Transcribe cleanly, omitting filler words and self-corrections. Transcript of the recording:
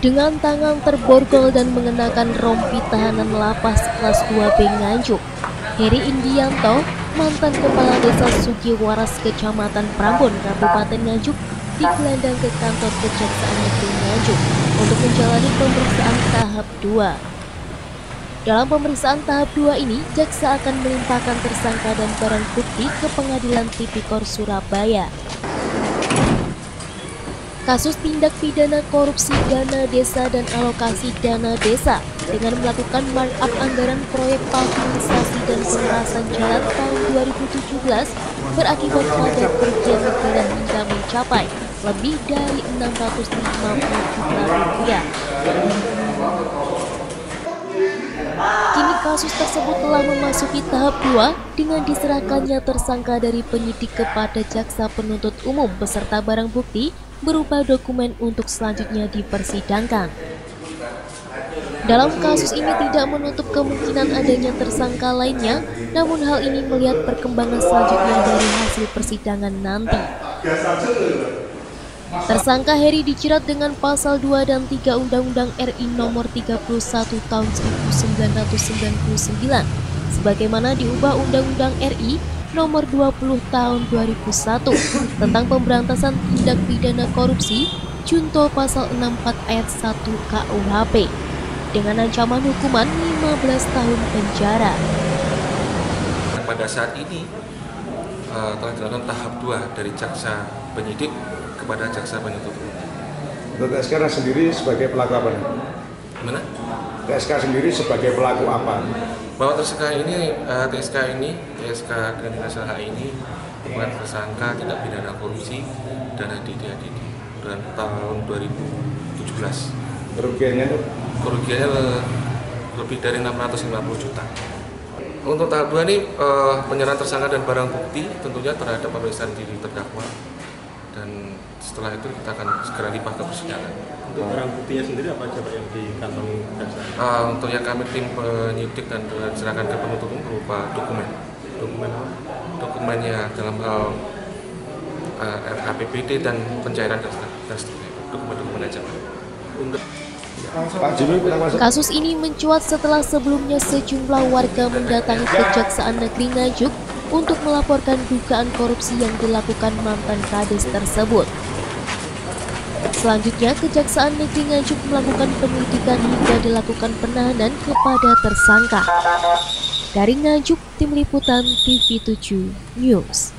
Dengan tangan terborgol dan mengenakan rompi tahanan lapas kelas 2B Nganjuk, Heri Indianto, mantan kepala desa Sugiwaras Kecamatan Prambon, Kabupaten Nganjuk, digelandang ke kantor Kejaksaan Negeri Nganjuk untuk menjalani pemeriksaan tahap 2. Dalam pemeriksaan tahap 2 ini, jaksa akan melimpahkan tersangka dan barang bukti ke Pengadilan Tipikor Surabaya. Kasus tindak pidana korupsi dana desa dan alokasi dana desa dengan melakukan markup anggaran proyek pavilionsasi dan pemerasan jalan tahun 2017 berakibat pada kerugian negara hingga mencapai lebih dari 650 juta rupiah. Kini kasus tersebut telah memasuki tahap 2 dengan diserahkannya tersangka dari penyidik kepada jaksa penuntut umum beserta barang bukti berupa dokumen untuk selanjutnya dipersidangkan. Dalam kasus ini tidak menutup kemungkinan adanya tersangka lainnya, namun hal ini melihat perkembangan selanjutnya dari hasil persidangan nanti. Tersangka Heri dijerat dengan pasal 2 dan 3 Undang-Undang RI Nomor 31 Tahun 1999, sebagaimana diubah Undang-Undang RI Nomor 20 Tahun 2001 tentang pemberantasan tindak pidana korupsi junto pasal 64 ayat 1 KUHP dengan ancaman hukuman 15 tahun penjara. Pada saat ini telah dilakukan tahap 2 dari jaksa penyidik kepada jaksa penuntut umum. Untuk TSK sendiri sebagai pelaku apa? Mana? TSK sendiri sebagai pelaku apa? Bahwa TSK ini TSK Kriminal ini bukan tersangka tindak pidana korupsi dana DDADD dan tahun 2017. Kerugiannya lebih dari 650 juta. Untuk tahap 2 ini penyerahan tersangka dan barang bukti tentunya terhadap pemeriksaan diri terdakwa, dan setelah itu kita akan segera limpah ke persidangan. Untuk barang buktinya sendiri apa aja Pak yang dikantongi jaksa? Untuk yang kami tim penyidik dan diserahkan ke penuntut umum berupa dokumennya dalam hal APBD dan pencairan dan seterusnya, dokumen aja. Kasus ini mencuat setelah sebelumnya sejumlah warga mendatangi Kejaksaan Negeri Nganjuk untuk melaporkan dugaan korupsi yang dilakukan mantan kades tersebut. Selanjutnya, Kejaksaan Negeri Nganjuk melakukan penyelidikan hingga dilakukan penahanan kepada tersangka. Dari Nganjuk, Tim Liputan TV7 News.